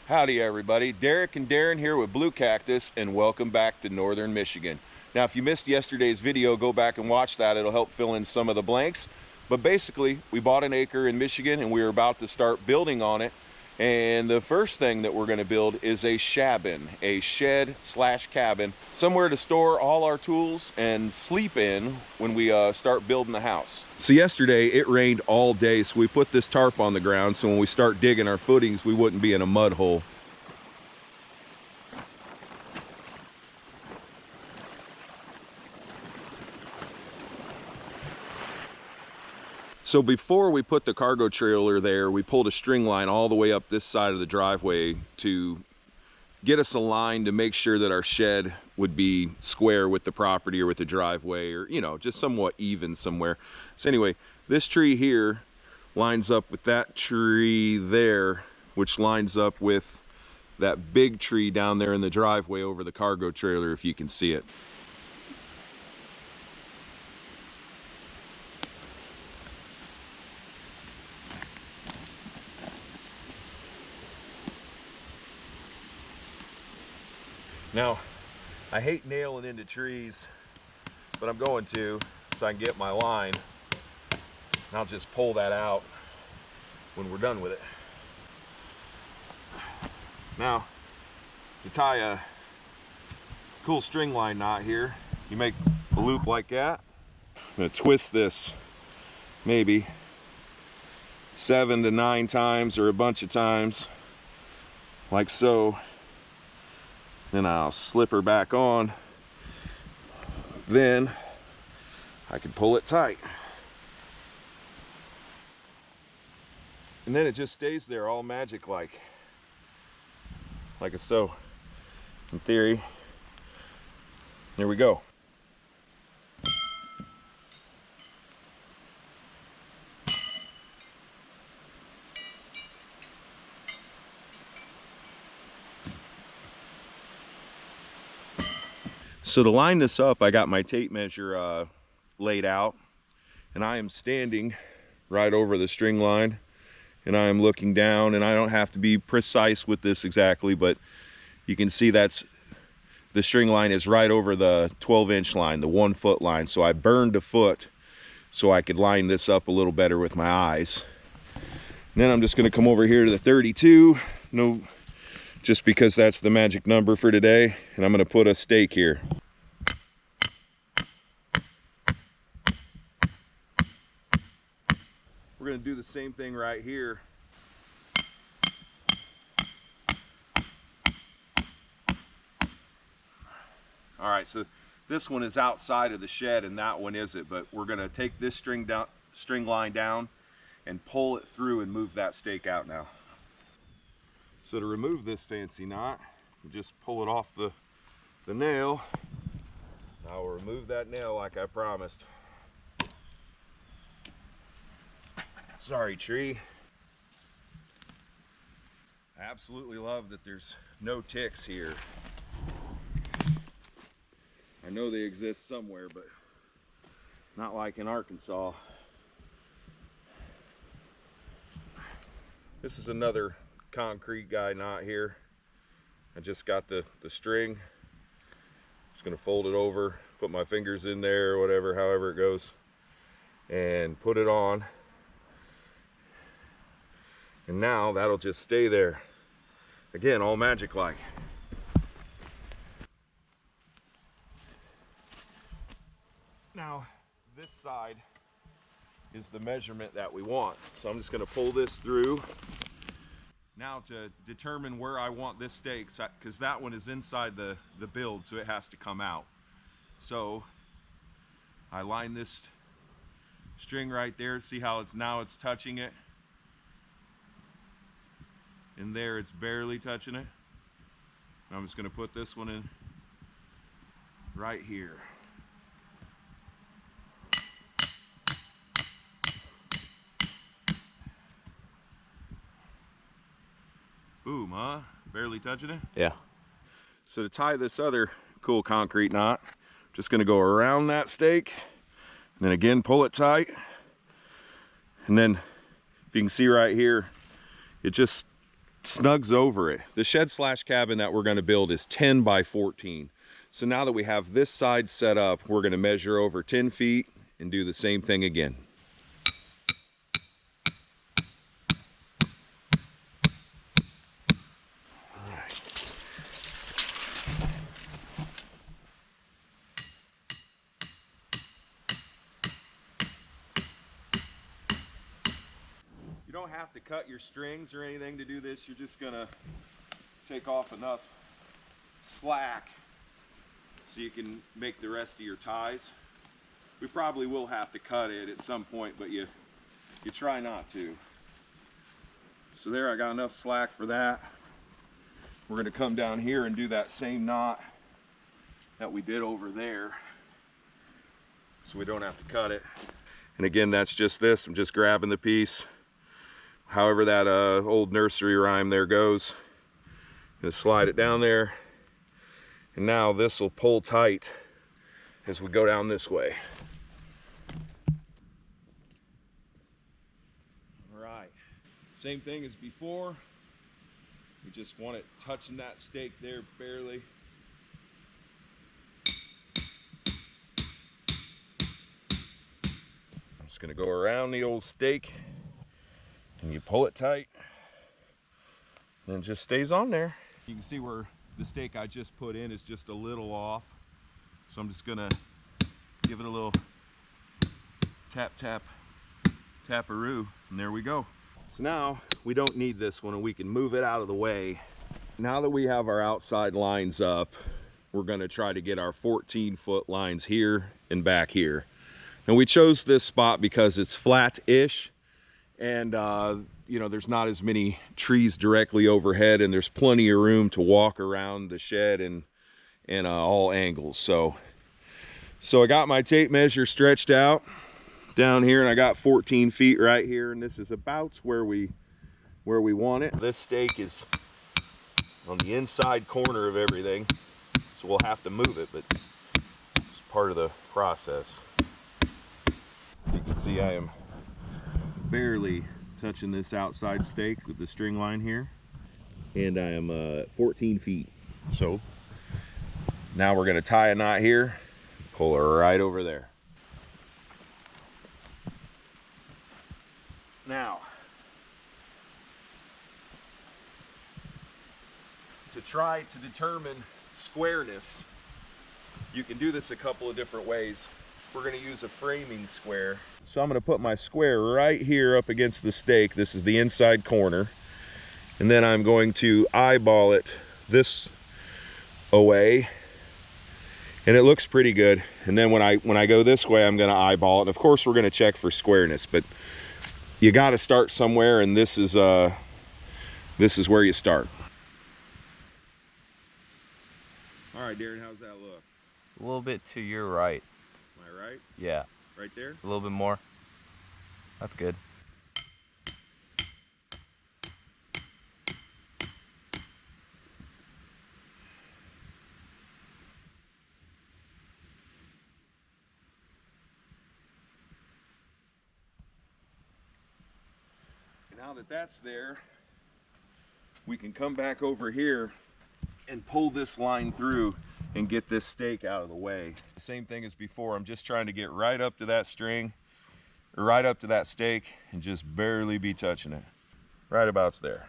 Howdy everybody, Derek and Daren here with Blue Cactus, and welcome back to Northern Michigan. Now if you missed yesterday's video, go back and watch that. It'll help fill in some of the blanks. But basically, we bought an acre in Michigan and we were about to start building on it. And the first thing that we're going to build is a shabin, a shed slash cabin, somewhere to store all our tools and sleep in when we start building the house. So yesterday it rained all day, so we put this tarp on the ground so when we start digging our footings we wouldn't be in a mud hole. So before we put the cargo trailer there, we pulled a string line all the way up this side of the driveway to get us aligned to make sure that our shed would be square with the property or with the driveway, or, you know, just somewhat even somewhere. So anyway, this tree here lines up with that tree there, which lines up with that big tree down there in the driveway over the cargo trailer, if you can see it. Now, I hate nailing into trees, but I'm going to, so I can get my line. And I'll just pull that out when we're done with it. Now, to tie a cool string line knot here, you make a loop like that. I'm gonna twist this maybe 7 to 9 times or a bunch of times, like so. Then I'll slip her back on. Then I can pull it tight. And then it just stays there all magic like so. In theory, there we go. So to line this up, I got my tape measure laid out, and I am standing right over the string line, and I am looking down, and I don't have to be precise with this exactly, but you can see that's the string line is right over the 12-inch line, the 1 foot line. So I burned a foot so I could line this up a little better with my eyes. And then I'm just going to come over here to the 32, just because that's the magic number for today, and I'm going to put a stake here. We're going to do the same thing right here. All right, so this one is outside of the shed and that one isn't, but we're going to take this string line down and pull it through and move that stake out now. So to remove this fancy knot, you just pull it off the nail. I'll remove that nail like I promised. Sorry, tree. I absolutely love that there's no ticks here. I know they exist somewhere, but not like in Arkansas. This is another concrete guy knot here. I just got the string. Just gonna fold it over, put my fingers in there or whatever, however it goes, and put it on. And now that'll just stay there. Again, all magic like. Now, this side is the measurement that we want. So I'm just gonna pull this through. Now to determine where I want this stake, because that one is inside the build, so it has to come out. So I line this string right there. See how it's touching it? In there it's barely touching it. I'm just going to put this one in right here. Boom, huh? Barely touching it? Yeah. So to tie this other cool concrete knot, just going to go around that stake and then again pull it tight. And then if you can see right here, it just snugs over it. The shed slash cabin that we're going to build is 10 by 14. So now that we have this side set up, we're going to measure over 10 feet and do the same thing again. You don't have to cut your strings or anything to do this. You're just gonna take off enough slack so you can make the rest of your ties. We probably will have to cut it at some point, but you try not to. So there, I got enough slack for that. We're gonna come down here and do that same knot that we did over there, so we don't have to cut it. And again, that's just this. I'm just grabbing the piece. However that old nursery rhyme there goes. Gonna slide it down there. And now this will pull tight as we go down this way. All right, same thing as before. We just want it touching that stake there barely. I'm just gonna go around the old stake and you pull it tight and it just stays on there. You can see where the stake I just put in is just a little off. So I'm just gonna give it a little tap, tap, taparoo, and there we go. So now we don't need this one and we can move it out of the way. Now that we have our outside lines up, we're gonna try to get our 14-foot lines here and back here. And we chose this spot because it's flat-ish, and you know, there's not as many trees directly overhead, and there's plenty of room to walk around the shed in all angles. So I got my tape measure stretched out down here, and I got 14 feet right here, and this is about where we want it. This stake is on the inside corner of everything, so we'll have to move it, but it's part of the process. You can see I am barely touching this outside stake with the string line here, and I am 14 feet. So now we're going to tie a knot here, pull her right over there. Now, to try to determine squareness, you can do this a couple of different ways. We're going to use a framing square. So I'm going to put my square right here up against the stake. This is the inside corner. And then I'm going to eyeball it this away. And it looks pretty good. And then when I go this way, I'm going to eyeball it. And of course, we're going to check for squareness, but you got to start somewhere, and this is where you start. All right, Darren, how's that look? A little bit to your right. Am I right? Yeah. Right there? A little bit more. That's good. Now that that's there, we can come back over here and pull this line through and get this stake out of the way. The same thing as before. I'm just trying to get right up to that string, or right up to that stake, and just barely be touching it. Right about there.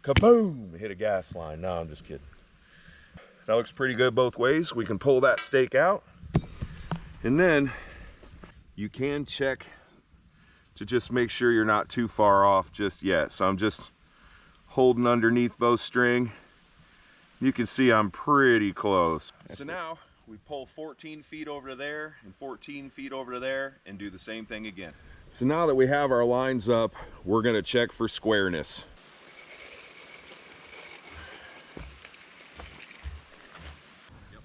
Kaboom! Hit a gas line. No, I'm just kidding. That looks pretty good both ways. We can pull that stake out, and then you can check to just make sure you're not too far off just yet. So I'm just holding underneath both string. You can see I'm pretty close. So now we pull 14 feet over to there and 14 feet over to there and do the same thing again. So now that we have our lines up, we're gonna check for squareness.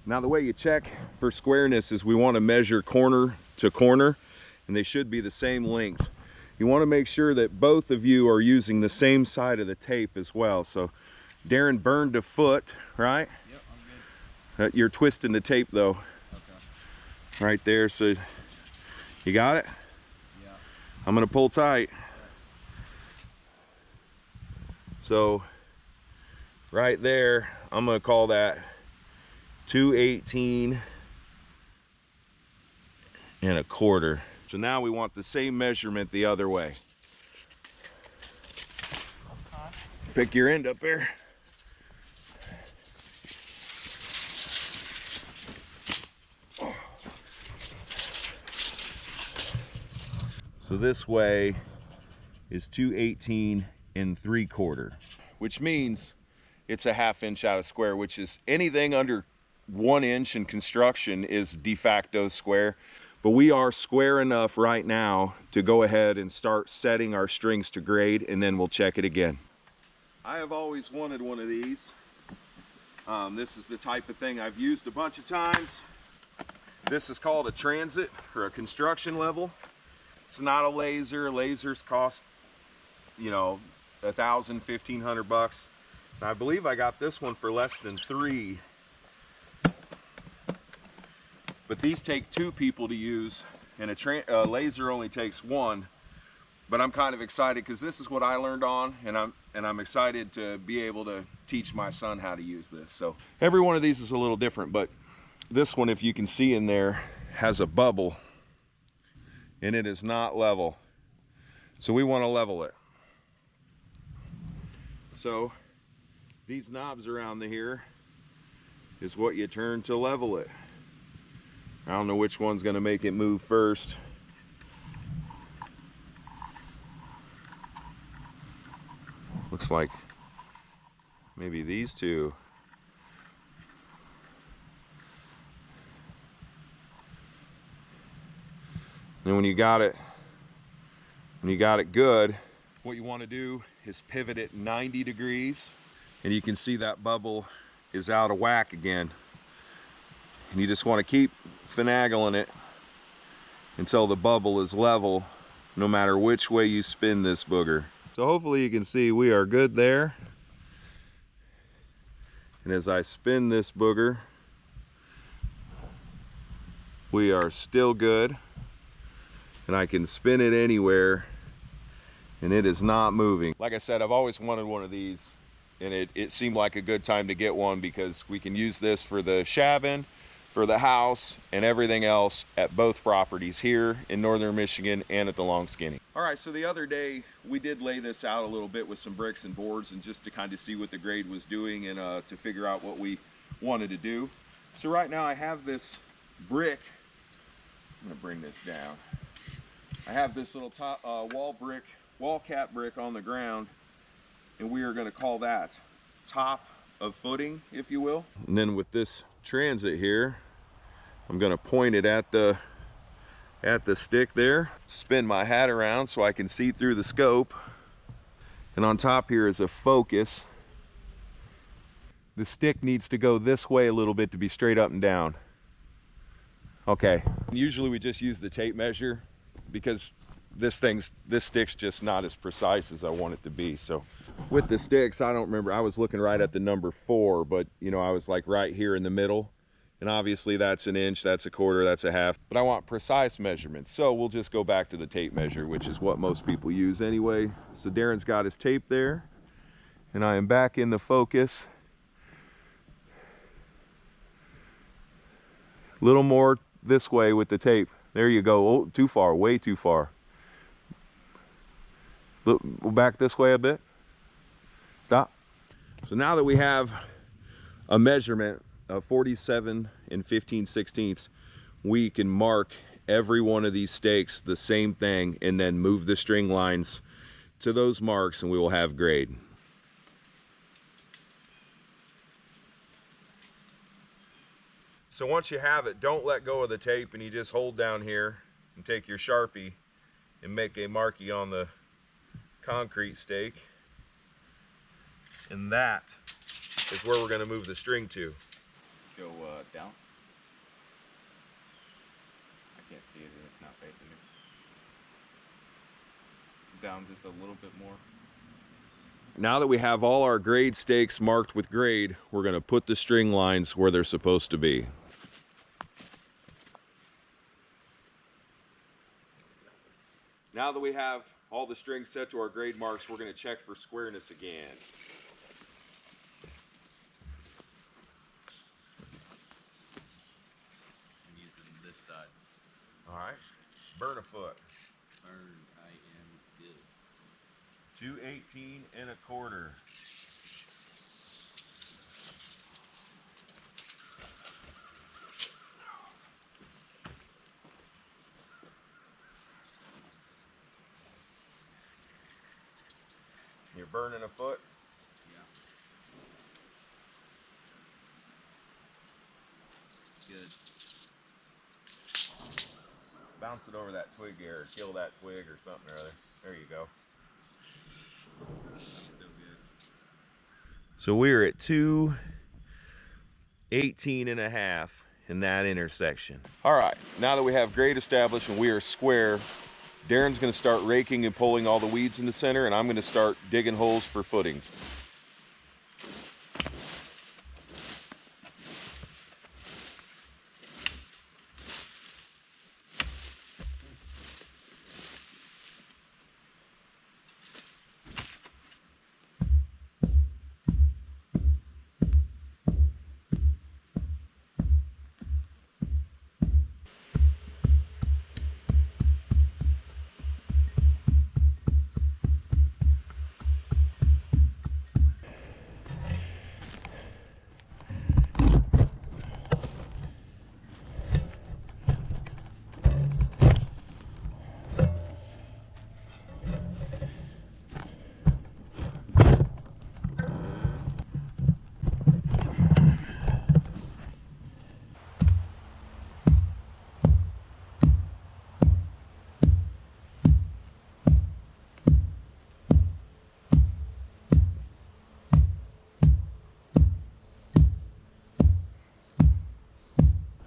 Now the way you check for squareness is we want to measure corner to corner, and they should be the same length. You want to make sure that both of you are using the same side of the tape as well. So Darren burned a foot, right? Yep, I'm good. You're twisting the tape though. Okay. Right there, so You got it? Yeah. I'm gonna pull tight. So right there, I'm gonna call that 218 1/4. So now we want the same measurement the other way. Pick your end up there. So this way is 218 3/4, which means it's a 1/2 inch out of square, which is anything under 1 inch in construction is de facto square. But we are square enough right now to go ahead and start setting our strings to grade, and then we'll check it again. I have always wanted one of these. This is the type of thing I've used a bunch of times. This is called a transit or a construction level. It's not a laser. Lasers cost, you know, $1,000, $1,500. And I believe I got this one for less than $3. But these take 2 people to use, and a laser only takes 1. But I'm kind of excited because this is what I learned on, and I'm excited to be able to teach my son how to use this. So every one of these is a little different, but this one, if you can see in there, has a bubble, and it is not level. So we want to level it. So these knobs around here is what you turn to level it. I don't know which one's going to make it move first. Looks like maybe these two. And when you got it good, what you want to do is pivot it 90 degrees, and you can see that bubble is out of whack again. And you just want to keep finagling it until the bubble is level, no matter which way you spin this booger. So hopefully you can see we are good there. And as I spin this booger, we are still good. And I can spin it anywhere, and it is not moving. Like I said, I've always wanted one of these, and it seemed like a good time to get one because we can use this for the shaving, for the house, and everything else at both properties here in northern Michigan and at the Long Skinny. All right, so the other day we did lay this out a little bit with some bricks and boards, and just to kind of see what the grade was doing and to figure out what we wanted to do. So right now I have this brick. I'm gonna bring this down. I have this little top wall cap brick on the ground, and we are going to call that top of footing, if you will. And then with this transit here, I'm going to point it at the stick there, spin my hat around so I can see through the scope, and on top here is a focus. The stick needs to go this way a little bit to be straight up and down. Okay, usually we just use the tape measure, because this stick's just not as precise as I want it to be. So with the sticks, I don't remember, I was looking right at the number 4, but you know, I was like right here in the middle, and obviously that's 1 inch, that's 1/4, that's 1/2, but I want precise measurements, so we'll just go back to the tape measure, which is what most people use anyway. So Daren's got his tape there, and I am back in the focus. A little more this way with the tape. There you go. Oh, too far, way too far. Look, back this way a bit. Stop. So now that we have a measurement of 47 15/16, we can mark every one of these stakes the same thing, and then move the string lines to those marks, and we will have grade. So once you have it, don't let go of the tape, and you just hold down here and take your Sharpie and make a marking on the concrete stake. And that is where we're going to move the string to. Go down. I can't see it, it's not facing me. Down just a little bit more. Now that we have all our grade stakes marked with grade, we're going to put the string lines where they're supposed to be. Now that we have all the strings set to our grade marks, we're going to check for squareness again. I'm using this side. All right, burn a foot. Burned. I am good. 218 1/4. You're burning a foot? Yeah. Good. Bounce it over that twig there, or kill that twig or something or other. There you go. I'm still good. So we're at 218 1/2 in that intersection. All right, now that we have grade established and we are square, Daren's gonna start raking and pulling all the weeds in the center, and I'm gonna start digging holes for footings.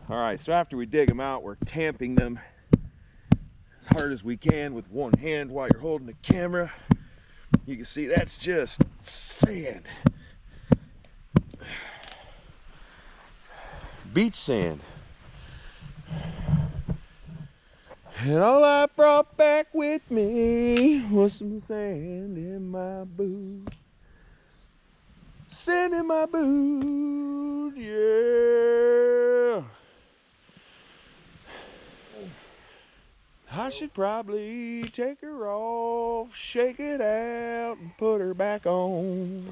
All right, so after we dig them out, we're tamping them as hard as we can with one hand while you're holding the camera. You can see that's just sand. Beach sand. And all I brought back with me was some sand in my boot. Sand in my boot, yeah. I should probably take her off, shake it out, and put her back on.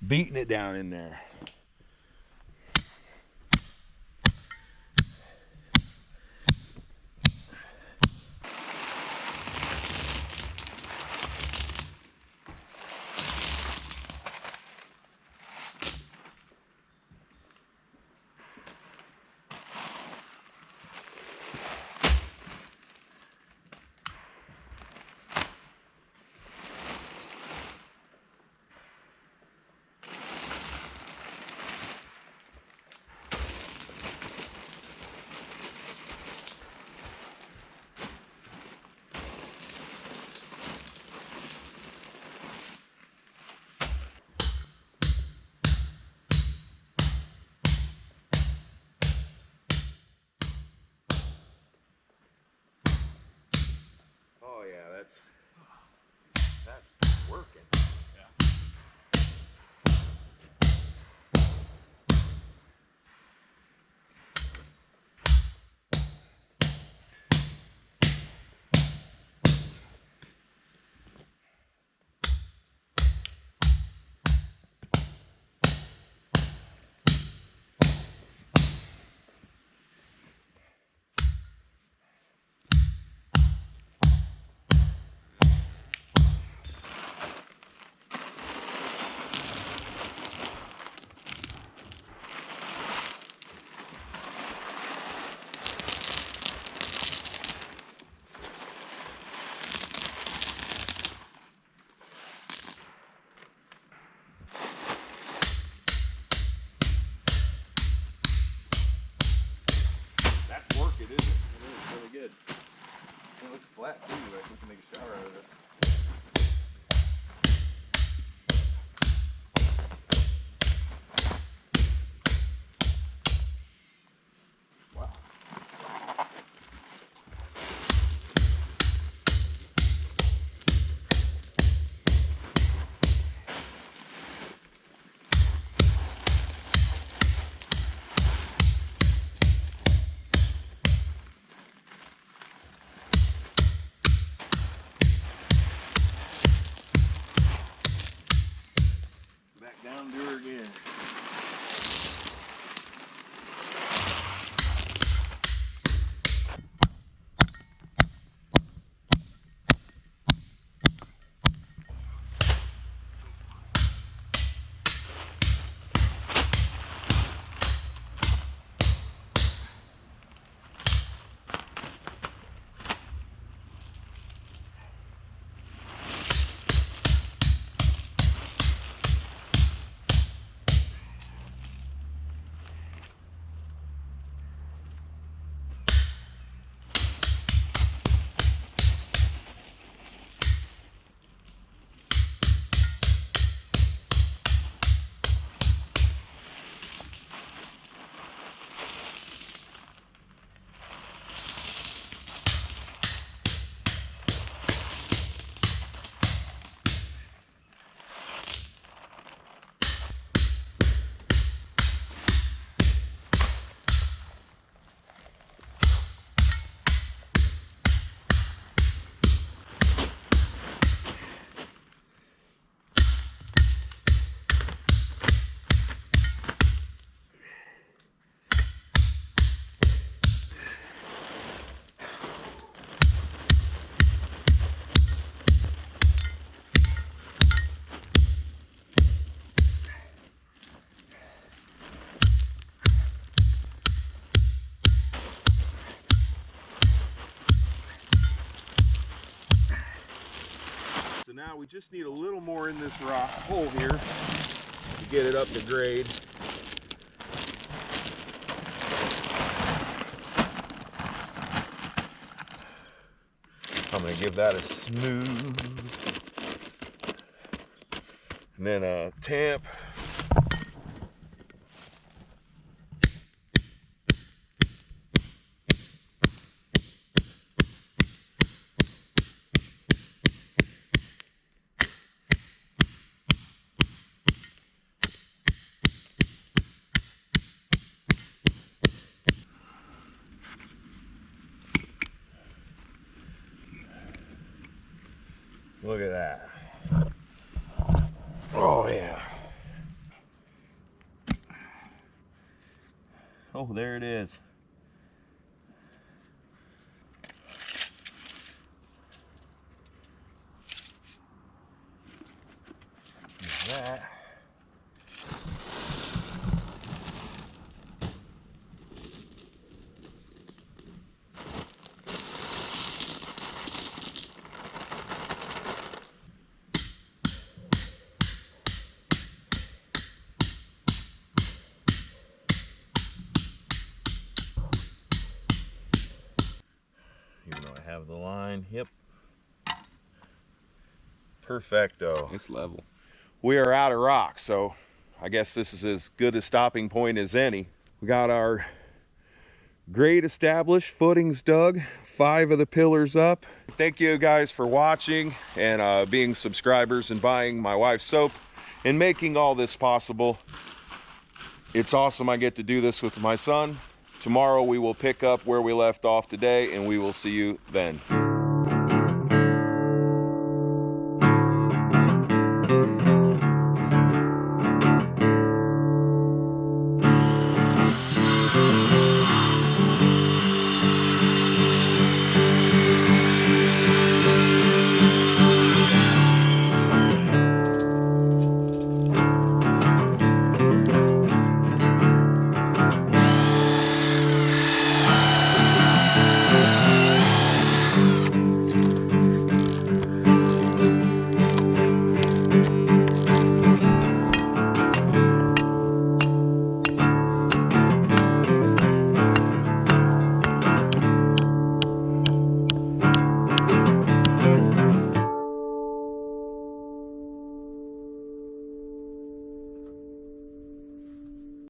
Beating it down in there. Oh yeah, that's working. flat too, like we can make a shower out of it. Wow. Back down to her again. So now we just need a little more in this rock hole here to get it up to grade. I'm gonna give that a smooth, and then a tamp. Look at that. Oh yeah. Oh, there it is. There's that. Even though I have the line, yep. Perfecto. It's level. We are out of rock, so I guess this is as good a stopping point as any. We got our grade established, footings dug, 5 of the pillars up. Thank you guys for watching and being subscribers and buying my wife's soap and making all this possible. It's awesome I get to do this with my son. Tomorrow we will pick up where we left off today, and we will see you then.